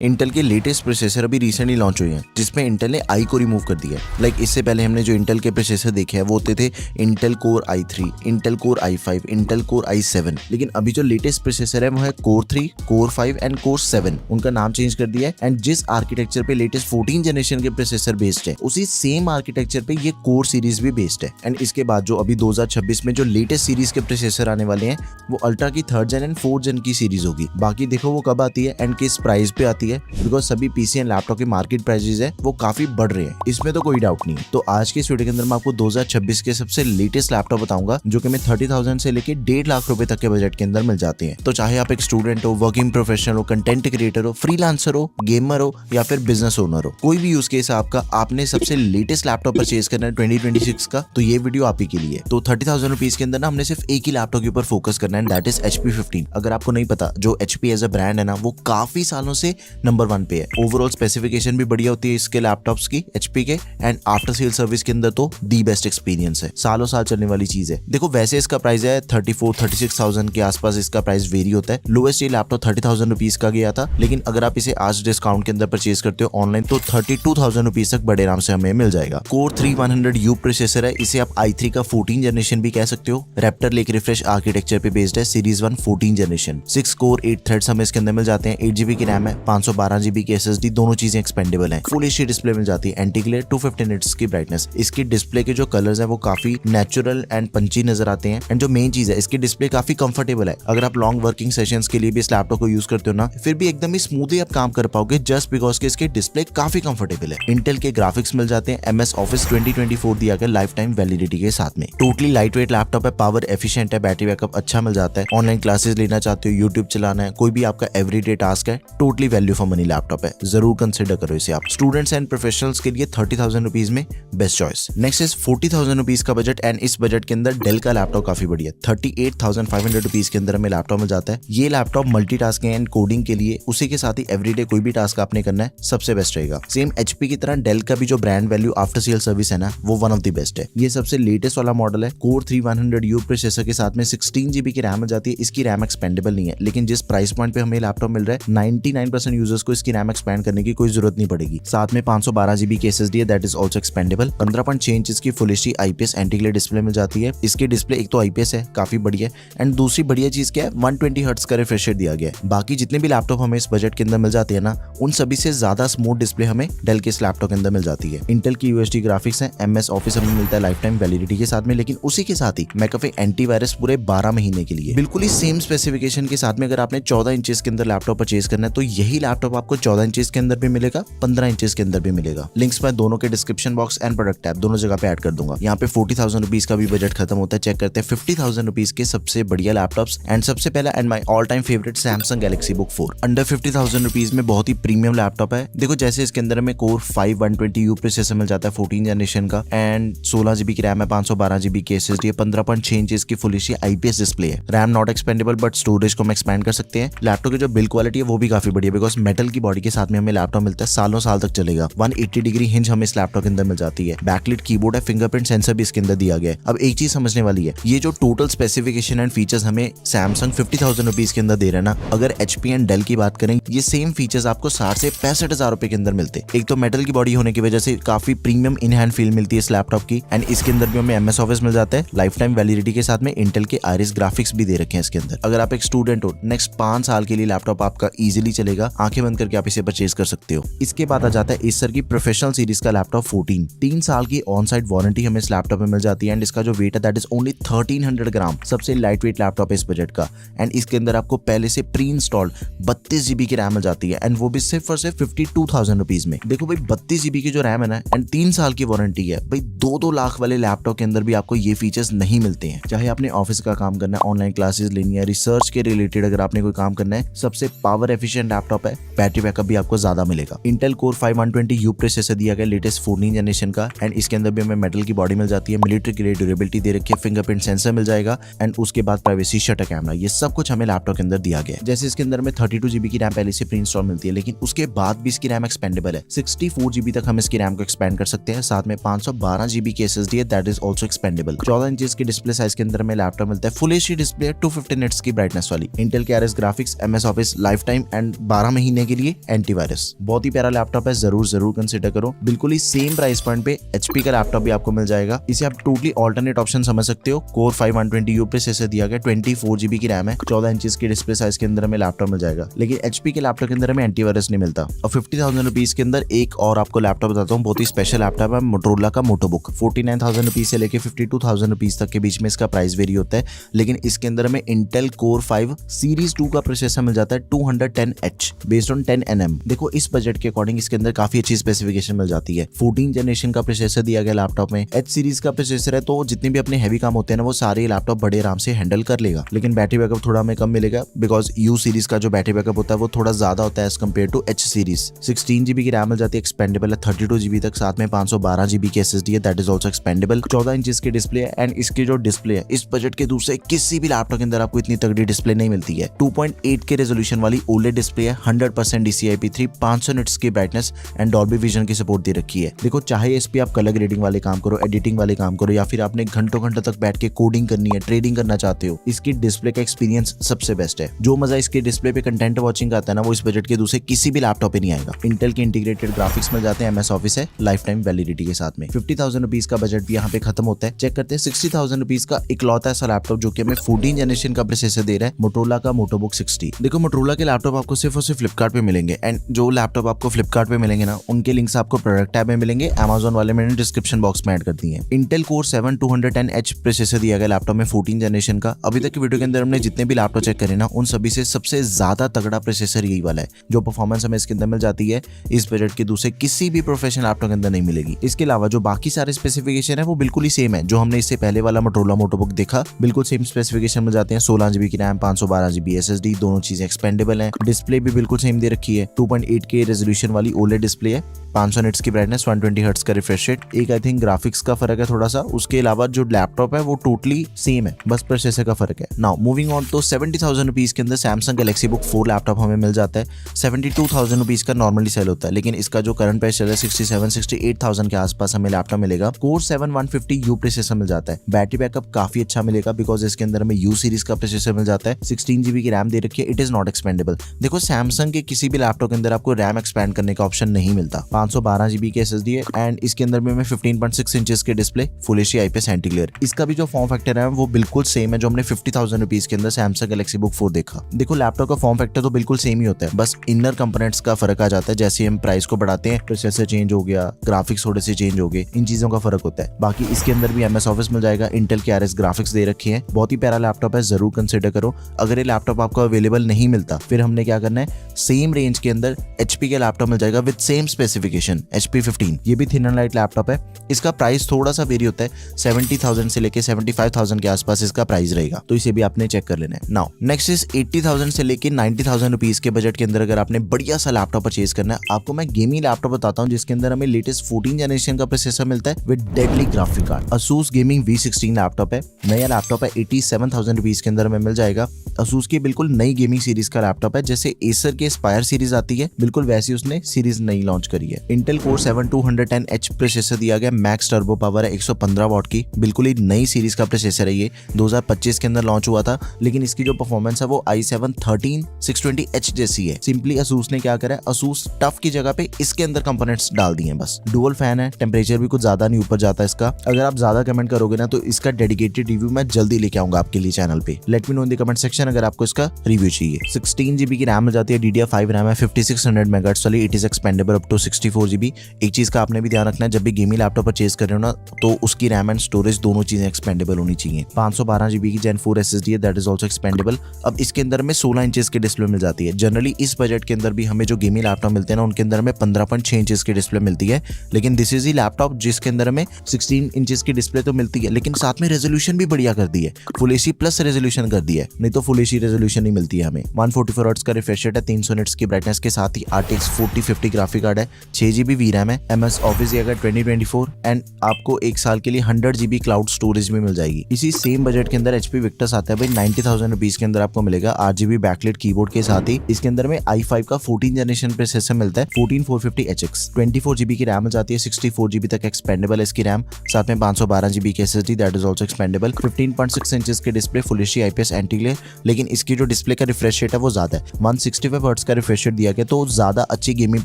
Intel के latest processor अभी recently launch हुए हैं जिसमें इंटेल ने आई को रिमूव कर दिया है। लाइक इससे पहले हमने जो इंटेल के प्रोसेसर देखे हैं वो होते थे Intel core i3, Intel core i5, Intel core i7। लेकिन अभी जो लेटेस्ट प्रोसेसर है वो है कोर 3, कोर 5 एंड कोर 7। उनका नाम चेंज कर दिया है एंड जिस आर्किटेक्चर पे लेटेस्ट 14 जनरेशन के प्रोसेसर बेस्ड है उसी सेम आर्किटेक्चर पे ये कोर सीरीज भी बेस्ड है। एंड इसके बाद जो अभी 2026 में जो लेटेस्ट सीरीज के प्रोसेसर आने वाले हैं वो अल्ट्रा की 3rd जेन एंड 4th जेन की सीरीज होगी। बाकी देखो वो कब आती है एंड किस प्राइस पे आती है, बिकॉज सभी पीसी एंड लैपटॉप के मार्केट प्राइसेस है वो काफी बढ़ रहे हैं, इसमें तो कोई डाउट नहीं है। तो आज के इस वीडियो के अंदर मैं आपको 2026 के सबसे लेटेस्ट लैपटॉप बताऊंगा जो कि मैं 30,000 से लेके 1.5 लाख रुपए तक के बजट के अंदर मिल जाते हैं। तो चाहे आप एक स्टूडेंट हो, वर्किंग प्रोफेशनल हो, कंटेंट क्रिएटर हो, फ्रीलांसर हो, गेमर हो या फिर बिजनेस ओनर हो, कोई भी यूज केस आपका, आपने सबसे लेटेस्ट लैपटॉप परचेज करना है 2026 का, तो ये वीडियो आप ही के लिए। तो 30,000 रुपीज के अंदर ना हमने सिर्फ एक ही लैपटॉप के ऊपर फोकस करना है, दैट इज HP 15। अगर आपको नहीं पता, जो HP एज अ ब्रांड है ना वो काफी सालों से नंबर 1 पे है। ओवरऑल स्पेसिफिकेशन भी बढ़िया होती है इसके लैपटॉप्स की HP के, एंड आफ्टर सेल सर्विस के अंदर तो दी बेस्ट एक्सपीरियंस है, सालों साल चलने वाली चीज है। देखो वैसे इसका प्राइस है 34-36,000 के आसपास इसका प्राइस वेरी होता है। लोएस्ट ये लैपटॉप 30,000 रुपीज का गया था, लेकिन अगर आप इसे आज डिस्काउंट के अंदर परचेज करते हो ऑनलाइन तो 32,000 रुपीज तक बड़े आराम से हमें मिल जाएगा। कोर 3100U प्रोसेसर है, इसे आप i3 का 14 जनरेशन भी कह सकते हो। रैप्टर लेक रिफ्रेश आर्किटेक्चर पे बेस्ड है, सीरीज 1 14 जनरेशन। 6 कोर 8 थ्रेड्स हमें इसके अंदर मिल जाते हैं। 8GB की रैम है, 512GB की SSD, दोनों चीजें एक्सपेंडेबल है। फुल एचडी डिस्प्ले मिल जाती है, एंटी ग्लेयर, 250 निट्स की ब्राइटनेस। इसकी डिस्प्ले के जो कलर्स है वो काफी नेचुरल एंड पंची नजर आते हैं। एंड जो मेन चीज है इसकी डिस्प्ले काफी कंफर्टेबल है। अगर आप लॉन्ग वर्किंग सेशंस के लिए भी इस लैपटॉप को यूज करते हो ना, फिर भी एकदम ही स्मूथली आप काम कर पाओगे, जस्ट बिकॉज के इसकी डिस्प्ले काफी कंफर्टेबल है। इंटेल के ग्राफिक्स मिल जाते हैं, MS ऑफिस 2024 दिया गया लाइफ टाइम वैलिडिटी के साथ में। टोटली लाइट वेट लैपटॉप है, पावर एफिशिएंट है, बैटरी बैकअप अच्छा मिल जाता है। ऑनलाइन क्लासेस लेना चाहते हो, यूट्यूब चलाना है, कोई भी आपका एवरीडे टास्क है, totally value for money laptop है, जरूर कंसिडर करो इसे आप। स्टूडेंट्स एंड प्रोफेशनल्स के लिए 30,000 रुपीज में best choice. Next is 40,000 rupees का बजट, एंड इस बजट के अंदर डेल का लैपटॉप काफी बढ़िया 38,500 रुपीज के अंदर हमें लैपटॉप मिल जाता है। ये लैपटॉप मल्टीटास्किंग एंड कोडिंग के लिए, उसी के साथ ही एवरीडे कोई भी टास्क आपने करना है, सबसे बेस्ट रहेगा। सेम HP की तरह डेल का भी जो brand value after sale service है ना वो वन ऑफ द बेस्ट है। ये सबसे लेटेस्ट वाला मॉडल है। कोर 3100U प्रोसेसर के साथ में 16GB की रैम मिल जाती है। इसकी रैम एक्सपेंडेबल नहीं है, लेकिन जिस प्राइस पॉइंट पे हमें लैपटॉप मिल रहा है 99% यूजर्स को इसकी रैम एक्सपेंड करने की कोई जरूरत नहीं पड़ेगी। साथ में 512GB की SSD है, that is also expandable. 15.6 inch की full HD IPS anti glare display मिल जाती है। इसकी डिस्प्ले एक तो IPS है, काफी बढ़िया, एंड दूसरी बढ़िया चीज क्या है, 120 हर्ट्ज का रिफ्रेश रेट दिया गया है। बाकी जितने भी लैपटॉप हमें इस बजट के अंदर मिल जाते हैं ना, उन सभी से ज्यादा स्मूथ डिस्प्ले हमें डेल के इस लैपटॉप के अंदर मिल जाती है। इंटेल की UHD ग्राफिक्स है, MS ऑफिस हमें मिलता है लाइफ टाइम वैलिडिटी के साथ में, लेकिन उसी के साथ ही मैकेफे एंटीवायरस पूरे 12 महीने के लिए। बिल्कुल ही सेम स्पेसिफिकेशन के साथ में अगर आपने 14 इंचेस के अंदर लैपटॉप परचेज करना है तो यही लैपटॉप आपको 14 इंचेस के अंदर भी मिलेगा, 15 इंचेस के अंदर भी मिलेगा। लिंक्स मैं दोनों के description box and product tab दोनों जगह पे ऐड कर दूंगा। यहाँ पे 40,000 रुपीज का भी बजट खत्म होता है। चेक करते हैं 50,000 रुपीज के सबसे बढ़िया लैपटॉप्स, एंड सबसे पहला and my all time favourite Samsung Galaxy book 4। Under 50,000 rupees में बहुत ही प्रीमियम लैपटॉप है। देखो जैसे इसके अंदर में कोर 5 120U प्रोसेसर मिल जाता है 14 जनरेशन का, एंड 16GB की रैम है, 512GB की SSD है, 15.6 इंचेस की फुल एचडी IPS डिस्प्ले है। RAM not expandable but storage को हम एक्सपेंड कर सकते हैं। लैपटॉप की जो बिल्ड क्वालिटी है वो भी काफी बढ़िया, बिकॉज मेटल की बॉडी के साथ में हमें लैपटॉप मिलता है, सालों साल तक चलेगा। 180 डिग्री हिंज हमें इस लैपटॉप के अंदर मिल जाती है। बैकलिट कीबोर्ड है, फिंगरप्रिंट सेंसर भी इसके अंदर दिया गया है। अब एक चीज समझने वाली है, ये जो टोटल स्पेसिफिकेशन एंड फीचर्स हमें सैमसंग 50,000 रुपीज के अंदर दे रहा है ना, अगर HP एंड डेल की बात करें, ये सेम फीचर्स आपको 60 से 65,000 रुपए के अंदर मिलते हैं। एक तो मेटल की बॉडी होने की वजह से काफी प्रीमियम इन हैंड फील मिलती है इस लैपटॉप की, एंड इसके अंदर भी हमें MS ऑफिस मिल जाता है लाइफ टाइम वैलिडिटी के साथ में। इंटेल के आइरिस ग्राफिक्स भी दे रखे हैं इसके अंदर। अगर आप एक स्टूडेंट हो, नेक्स्ट 5 साल के लिए लैपटॉप आपका इजीली चलेगा, आंखें बंद करके आप इसे परचेज कर सकते हो। इसके बाद आ जाता है एसर की प्रोफेशनल सीरीज का लैपटॉप 14। 3 साल की ऑन साइट वारंटी हमें इस लैपटॉप में मिल जाती है, एंड इसका जो वेट है दैट इज ओनली 1300 ग्राम। सबसे लाइट वेट लैपटॉप है इस बजट का, एंड इसके अंदर आपको पहले से प्री इंस्टॉल्ड 32GB की रैम मिल जाती है, एंड वो भी सिर्फ और सिर्फ 52,000 रुपीज में। देखो भाई 32GB की जो रैम है ना, एंड 3 साल की वारंटी है भाई, 2-2 लाख वाले लैपटॉप के अंदर भी आपको ये फीचर्स नहीं मिलते हैं। चाहे आपने ऑफिस का काम करना है, ऑनलाइन क्लासेस लेनी है, रिसर्च के रिलेटेड अगर आपने कोई काम करना है, सबसे पावर एफिशिएंट लैपटॉप है। बैटरी बैकअप भी आपको ज्यादा मिलेगा। इंटेल कोर 5 120U प्रोसेसर दिया गया लेटेस्ट 14 जनरेशन का, एंड इसके अंदर भी हमें मेटल की बॉडी मिल जाती है, मिलिट्री ग्रेड ड्यूरेबिलिटी दे रखी है, फिंगरप्रिंट सेंसर मिल जाएगा, एंड उसके बाद प्राइवेसी शटर कैमरा, ये सब कुछ हमें लैपटॉप के अंदर दिया गया है। जैसे इसके अंदर में 32GB की रैम पहले से प्री इंस्टॉल मिलती है, लेकिन उसके बाद भी इसकी रैम एक्सपेंडेबल है। 64GB तक हम इसकी रैम को एक्सपेंड कर सकते हैं। साथ में 512GB की SSD है, that is also expendable. 14 inches की डिस्प्ले साइज के अंदर में लैपटॉप मिलता है, फुल एचडी डिस्प्ले है, 250 निट्स की ब्राइटनेस वाली। इंटेल के RS graphics, MS office life time and 12 महीने महीने के लिए एंटीवायरस। बहुत ही प्यारा लैपटॉप है, जरूर कंसिडर करो। बिल्कुल ही सेम प्राइस पॉइंट पे HP का लैपटॉप भी आपको मिल जाएगा। इसे आप टोटली ऑल्टरनेट ऑप्शन समझ सकते हो। कोर 5 120U प्रोसेसर दिया गया, 24 GB की रैम है, 14 इंचेस की डिस्प्ले साइज के अंदर हमें लैपटॉप मिल जाएगा। लेकिन HP के लैपटॉप के अंदर हमें एंटीवायरस नहीं मिलता। और 50,000 रुपीज के अंदर एक और आपको लैपटॉप बताता हूँ, बहुत ही स्पेशल लैपटॉप है, मोटोरोला का मोटोबुक। 49,000 रुपीज से लेकर 52,000 रुपीज तक के बीच में इसका प्राइस वेरी होता है। लेकिन इसके अंदर हमें इंटेल कोर 5 सीरीज 2 का प्रोसेसर मिल जाता है, 210H बेस्ड ऑन 10nm। देखो इस बजट के अकॉर्डिंग इसके अंदर काफी अच्छी स्पेसिफिकेशन मिल जाती है। 14 जनरेशन का प्रोसेसर दिया गया लैपटॉप में, H सीरीज का प्रोसेसर है, तो जितने भी अपने हैवी काम होते हैं ना वो सारे लैपटॉप बड़े आराम से हैंडल कर लेगा। लेकिन बैटरी बैकअप थोड़ा हमें कम मिलेगा, बिकॉज U सीरीज का जो बैटरी बैकअप होता है वो थोड़ा ज्यादा होता है as compare to H series. 16 GB की रैम मिल जाती है, एक्सपेंडेबल है, 32 GB तक, साथ में 512 GB की SSD है, that is also expendable. 14 inches की डिस्प्ले है, एंड इसकी जो डिस्प्ले है इस बजट के दूसरे किसी भी लैपटॉप के अंदर आपको इतनी तगड़ी डिस्प्ले नहीं मिलती है। 2.8 के रेजोल्यूशन वाली OLED डिस्प्ले है, 100% DCI-P3, 500 निट्स की ब्राइटनेस एंड डॉल्बी विजन की सपोर्ट दे रखी है। देखो चाहे इस पे आप कलर ग्रेडिंग वाले काम करो, एडिटिंग वाले काम करो, या फिर आपने घंटों तक बैठ के कोडिंग करनी है, ट्रेडिंग करना चाहते हो, इसकी डिस्प्ले का एक्सपीरियंस सबसे बेस्ट है। जो मजा इसके डिस्प्ले पे कंटेंट वॉचिंग का आता है ना वो इस बजट के दूसरे किसी भी लैपटॉप पे नहीं आएगा। इंटेल के इंटीग्रेटेड ग्राफिक्स मिल जाते हैं, MS ऑफिस है, लाइफ टाइम वैलिडिटी के साथ में। 50,000 रुपीज का बजट भी यहाँ पे खत्म होता है। चेक करते हैं 60,000 रुपीज का इकलौता ऐसा लैपटॉप जो कि हमें 14 जनरेशन का प्रोसेसर दे रहा है, मोटोरोला का मोटोबुक 60। देखो मोटोरोला के लैपटॉप आपको सिर्फ और सिर्फ फ्लिपकार्ट पे मिलेंगे, एंड जो लैपटॉप आपको फ्लिपकार्ट पे मिलेंगे ना उनके लिंक्स आपको प्रोडक्ट टैब में मिलेंगे, Amazon वाले मैंने डिस्क्रिप्शन बॉक्स में ऐड कर दी है। इंटेल कोर 7 210H प्रोसेसर दिया गया लैपटॉप में 14 जनरेशन का। अभी तक की वीडियो के अंदर हमने जितने भी लैपटॉप चेक करे ना उन सभी से सबसे ज्यादा तगड़ा प्रोसेसर यही वाला है। जो परफॉर्मेंस हमें इसके अंदर मिल जाती है इस बजट के दूसरे किसी भी प्रोफेशनल लैपटॉप के अंदर नहीं मिलेगी। इसके अलावा जो बाकी सारे स्पेसिफिकेशन है वो बिल्कुल ही सेम है जो हमने इससे पहले वाला मोटोरोला मोटोबुक देखा, बिल्कुल सेम स्पेसिफिकेशन मिल जाते हैं। 16 GB की रैम, 512 GB SSD, दोनों चीजें एक्सपेंडेबल हैं। डिस्प्ले भी बिल्कुल सेम दे रखी है, 2.8 के रेजोल्यूशन वाली OLED डिस्प्ले है, 500 निट्स की ब्राइटनेस, 120 हर्ट्ज का रिफ्रेश रेट। एक आई थिंक ग्राफिक्स का फर्क है थोड़ा सा, उसके अलावा जो लैपटॉप है वो टोटली सेम है, बस प्रोसेसर का फर्क है। नाउ मूविंग ऑन, तो 70,000 रुपीज के अंदर सैमसंग गैलेक्सी बुक 4 लैपटॉप हमें मिल जाता है। 72,000 रुपीज का नॉर्मली सेल होता है, लेकिन इसका जो करंट प्राइस चल रहा है 67-68,000 के आसपास हमें लैपटॉप मिलेगा। कोर 7 150U प्रोसेसर मिल जाता है, बैटरी बैकअप काफी अच्छा मिलेगा बिकॉज इसके अंदर हमें U सीरीज का प्रोसेसर मिल जाता है। 16 GB की रैम दे रखी है, इट इज नॉट एक्सपेंडेबल। देखो सैमसंग के किसी भी लैपटॉप के अंदर आपको रैम एक्सपेंड करने का ऑप्शन नहीं मिलता। 512 GB की SSD है, एंड इसके अंदर भी हमें 15.6 इंचेस के display, full HD IPS anti glare. इसका भी जो फॉर्म फैक्टर है वो बिल्कुल सेम है जो हमने 50,000 रुपीज के अंदर सैमसंग गैलेक्सी बुक 4 देखा। देखो लैपटॉप का फॉर्म फैक्टर तो बिल्कुल सेम ही होता है, बस इनर कंपोनेंट्स का फर्क आ जाता है। जैसे हम प्राइस को बढ़ाते हैं प्रोसेसर चेंज हो गया, ग्राफिक्स थोड़े से चेंज हो गए, इन चीजों का फर्क होता है। बाकी इसके अंदर भी MS ऑफिस मिल जाएगा, इंटेल के RS ग्राफिक्स दे रखे हैं। बहुत ही प्यारा लैपटॉप है, जरूर कंसिडर करो। अगर ये लैपटॉप आपको अवेलेबल नहीं मिलता फिर हमने क्या करना है, सेम रेंज के अंदर HP का लैपटॉप मिल जाएगा विद सेम स्पेसिफिकेशन, HP 15। ये भी थिन एंड लाइट लैपटॉप है। इसका प्राइस थोड़ा सा वेरी होता है, 70,000 से लेके 75,000 के आसपास इसका प्राइस रहेगा, तो इसे भी आपने चेक कर लेना है। नाउ नेक्स्ट इज 80,000 से लेके 90,000 रुपीज के बजट के अंदर अगर आपने बढ़िया सा लैपटॉप परचेज करना है, आपको मैं गेमिंग लैपटॉप बताता हूँ जिसके अंदर हमें लेटेस्ट 14 जनरेशन का प्रोसेसर मिलता है with deadly graphic card. Asus gaming V16 laptop है, नया लैपटॉप है, 87,000 रुपीज के अंदर हमें मिल जाएगा। Asus की बिल्कुल नई गेमिंग सीरीज का लैपटॉप है, जैसे Acer की Aspire सीरीज आती है बिल्कुल वैसी उसने सीरीज नई लॉन्च करी है। Intel Core 7 210H प्रोसेसर दिया गया, मैक्स टर्बो पावर है 115 वाट की, बिल्कुल ही नई सीरीज का प्रोसेसर है। ये 2025 के अंदर लॉन्च हुआ था, लेकिन इसकी जो परफॉर्मेंस है वो i7 13620H जैसी है। सिंपली Asus ने क्या करा है, Asus टफ की जगह पे इसके अंदर कंपोनेंट्स डाल दिए हैं बस। डुअल फैन है, टेम्परेचर भी कुछ ज्यादा नहीं ऊपर जाता इसका। अगर आप ज्यादा कमेंट करोगे ना तो इसका डेडिकेटेड रिव्यू मैं जल्दी लेके आऊंगा आपके लिए चैनल पे। Let me know in the comment section अगर आपको इसका रिव्यू चाहिए। 16 GB की रैम मिल जाती है, DDR5 रैम है, 5600 मेगाहर्ट्ज वाली, it is expandable up to 64 GB। एक चीज का आपने भी ध्यान रखना है, जब भी गेमिंग लैपटॉप परचेज कर रहे हो ना तो उसकी रैम एंड स्टोरेज दोनों चीजें एक्सपेंडेबल होनी चाहिए। 512 GB की Gen 4 SSD है, दैट इज ऑल्सो एक्सपेंडेबल। अब इसके अंदर में 16 इंचेस की डिस्प्ले मिल जाती है। जनरली इस बजट के अंदर भी हमें जो गेमिंग लैपटॉप मिलते हैं ना उनके अंदर में 15.6 इंचेस की डिस्प्ले मिलती है, लेकिन दिस इज ही लैपटॉप जिसके अंदर हमें 16 इंचेस की डिस्प्ले तो मिलती है, लेकिन साथ में रेजोल्यूशन भी बढ़िया कर दी है, फुल HD प्लस रेजोल्यूशन कर दी है, नहीं तो फुल HD रेजोल्यूशन नहीं मिलती है हमें। 144 हर्ट्ज का रिफ्रेश रेट है, 300 निट्स की ब्राइटनेस के साथ ही RTX 4050 ग्राफिक कार्ड है, 6 GB VRAM है, MS ऑफिस दिया गया 2024 एंड आपको 1 साल के लिए 100 GB क्लाउड स्टोरेज भी मिल जाएगी। इसी सेम बजट के अंदर HP Victus आता है भाई 90,000 रुपीज के अंदर आपको मिलेगा 8 GB बैकलाइट कीबोर्ड के साथ ही। इसके अंदर में i5 का 14 जनरेशन प्रोसेसर मिलता है 14450HX, 24 GB की रैम मिल जाती है, 64 GB तक एक्सपेंडेबल है इसकी रैम, साथ में 512 GB की SSD that is also expandable, 15.6 inches की डिस्प्ले, full HD IPS anti glare, लेकिन इसकी जो डिस्प्ले का रिफ्रेश रेट है वो ज्यादा है, 165 हर्ट्ज का रिफ्रेश रेट दिया गया, तो ज्यादा अच्छी गेमिंग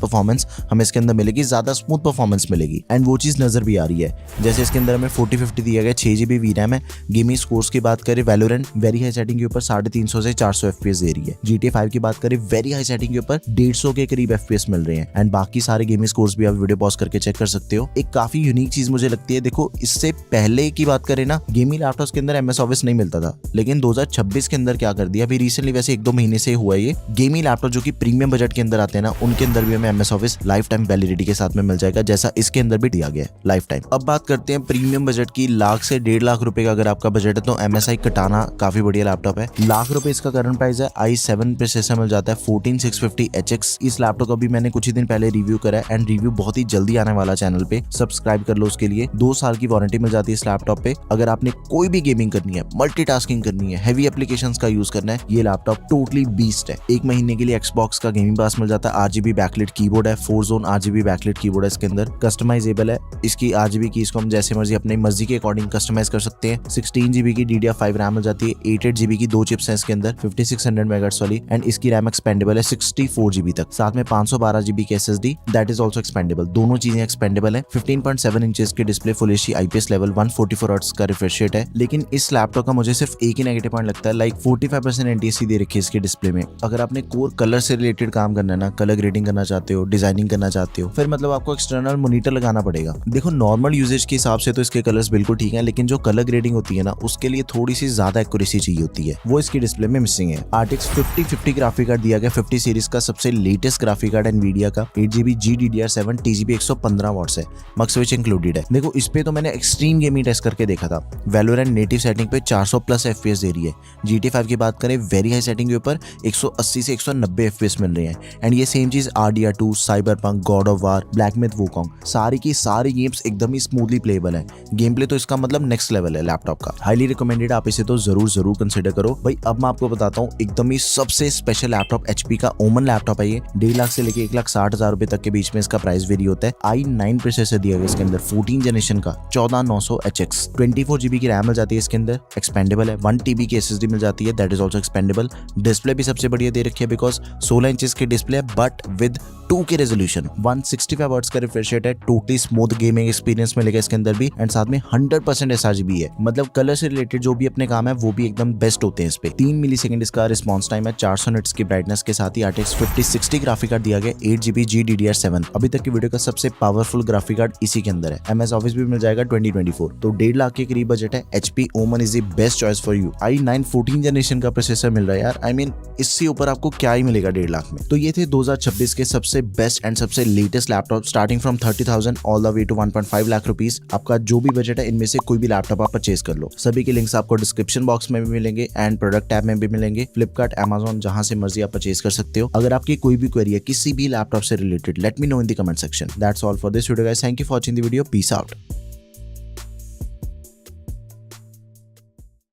परफॉर्मेंस हमें इसके अंदर मिलेगी, ज्यादा स्मूथ परफॉर्मेंस मिलेगी एंड वो चीज नजर भी आ रही है। जैसे इसके अंदर हमें 4050 दिया गया, 6 GB VRAM है। गेमिंग स्कोर्स की बात करें वैलोरेंट वेरी हाई सेटिंग के ऊपर 350 से 400 FPS दे रही है। GTA 5 की बात करें वेरी हाई सेटिंग के ऊपर 150 के करीब FPS मिल रहे हैं एंड बाकी सारे गेमिंग स्कोर्स भी आप वीडियो पॉज करके चेक कर सकते हो। एक काफी यूनिक चीज मुझे लगती है, देखो इससे पहले की बात करें ना, गेमिंग लैपटॉप्स के अंदर MS ऑफिस नहीं मिलता था, लेकिन 2026 के अंदर क्या कर दिया, अभी रिसेंटली वैसे 1-2 महीने से हुआ है, ये गेमिंग लैपटॉप जो कि प्रीमियम बजट के अंदर आते हैं ना, उनके अंदर भी हमें MS office life time validity के साथ में मिल जाएगा, जैसा इसके अंदर भी दिया गया है लाइफ टाइम। अब बात करते हैं प्रीमियम बजट की, लाख से 1.5 लाख रुपए का अगर आपका बजट है तो MSI कटाना काफी बढ़िया लैपटॉप है। लाख रुपए इसका करंट प्राइस है। i7 प्रोसेसर मिल जाता है 14650HX। इस लैपटॉप का भी मैंने कुछ ही दिन पहले रिव्यू करा है एंड रिव्यू बहुत ही जल्दी आने वाला चैनल पे, सब्सक्राइब कर लो उसके लिए। 2 साल की वारंटी मिल जाती है इस लैपटॉप पे। अगर आपने कोई भी गेमिंग करनी है, मल्टीटास्किंग करनी है, हैवी एप्लीकेशंस का यूज करना है, ये लैपटॉप टोटली बीस्ट है। 1 महीने के लिए Xbox का गेमिंग पास मिल जाता है, 8 GB बैकलाइट कीबोर्ड है, 4 जोन 8 GB बैकलाइट कीबोर्ड है इसके अंदर, कस्टमाइजेबल है। इसकी 8 GB कीज को हम जैसे मर्जी अपनी मर्जी के अकॉर्डिंग कस्टमाइज कर सकते हैं। 16 GB की DDR5 रैम मिल जाती है, 8 GB की 2 चिप्स हैं इसके अंदर 5600 MHz वाली एंड इसकी रैम एक्सपेंडेबल है 64 GB तक, साथ में 512 GB की SSD that is also expendable, दोनों चीजें एक्सपेंडेबल है। 15.7 इंचेस की डिस्प्ले, full HD IPS level, 144 hertz का रिफ्रेश रेट है। लेकिन इस लैपटॉप का मुझे सिर्फ एक ही नेगेटिव पॉइंट लगता है, लाइक 45% NTSC दे रखी है इसके डिस्प्ले में। अगर आपने कोर कलर से रिलेटेड काम करना है ना, कलर ग्रेडिंग करना चाहते हो, डिजाइनिंग करना चाहते हो, फिर मतलब आपको एक्सटर्नल मॉनिटर लगाना पड़ेगा। देखो नॉर्मल यूजेज के हिसाब से तो इसके कलर्स बिल्कुल ठीक है, लेकिन जो कलर ग्रेडिंग होती है ना, उसके लिए थोड़ी सी ज्यादा एक्यूरेसी चाहिए होती है, वो इसकी डिस्प्ले में मिसिंग है। RTX 5050 ग्राफिक कार्ड दिया गया, 50 सीरीज का सबसे लेटेस्ट ग्राफिक कार्ड एनवीडिया का, 8 GB GDDR7 TGP 115 वॉट्स है, मक्स स्विच इंक्लूडेड है। देखो इस पे तो मैंने एक्सट्रीम गेमिंग टेस्ट करके देखा था, वैलोरेंट नेटिव सेटिंग पे 400+ FPS दे रही है। GTA 5 की बात करें वेरी हाई सेटिंग के ऊपर 180 से 190 FPS मिल रहे हैं एंड ये सेम चीज RDR2, cyberpunk, God of war, black myth Wukong, सारी की सारी गेम्स एकदम ही स्मूथली प्लेएबल है। गेम प्ले तो इसका मतलब नेक्स्ट लेवल है लैपटॉप का, हाईली रिकमेंडेड, आप इसे तो जरूर कंसिडर करो भाई। अब मैं आपको बताता हूँ एकदम ही सबसे स्पेशल लैपटॉप, HP का ओमन लैपटॉप है ये, 1.5 लाख से लेके 1,60,000 रुपए तक के बीच में इसका प्राइस वेरी होता है। i9 प्रोसेसर दिया गया इसके अंदर 14 जनरेशन का 14900HX, 24 GB की रैम मिल जाती है इसके अंदर, एक्सपेंडेबल है, 1 TB की SSD मिल जाती है that is also expendable. Display भी सबसे बढ़िया दे रखी है बिकॉज 16 इंचेस की डिस्प्ले है but with 2K resolution, 165 hertz का रिफ्रेश रेट है, टोटली स्मूथ गेमिंग एक्सपीरियंस मिलेगा इसके अंदर भी एंड साथ में 100% sRGB है, मतलब कलर से रिलेटेड जो भी अपने काम है वो भी एकदम बेस्ट होते हैं इस पे। 3 मिलीसेकंड इसका रिस्पॉन्स टाइम है, 400 निट्स की ब्राइटनेस के साथ ही RTX 5060 ग्राफिक कार्ड दिया गया, 8 GB GDDR7, अभी तक की वीडियो का सबसे पावरफुल ग्राफिक कार्ड इसी के अंदर है। MS ऑफिस भी मिल जाएगा 2024, तो 1.5 लाख के करीब बजट है। HP Omen is the best choice for you. i9 14 generation का प्रोसेसर मिल रहा है यार, आई मीन इससे ऊपर आपको क्या ही मिलेगा 1.5 लाख में। तो ये थे 2026 के सबसे बेस्ट एंड सबसे latest laptop, starting from 30,000 all the way to 1.5 lakh rupees. आपका जो भी बजट है इनमें से कोई भी लैपटॉप आप परचेज कर लो। सभी के लिंक्स आपको डिस्क्रिप्शन बॉक्स में भी मिलेंगे एंड प्रोडक्ट टैब में भी मिलेंगे, फ्लिपकार्ट, Amazon, जहां से मर्जी आप परचेज कर सकते हो। अगर आपकी कोई भी क्वेरी है किसी भी लैपटॉप से related, let me know in the comment section. That's all for this video guys, thank you for watching the video, peace out.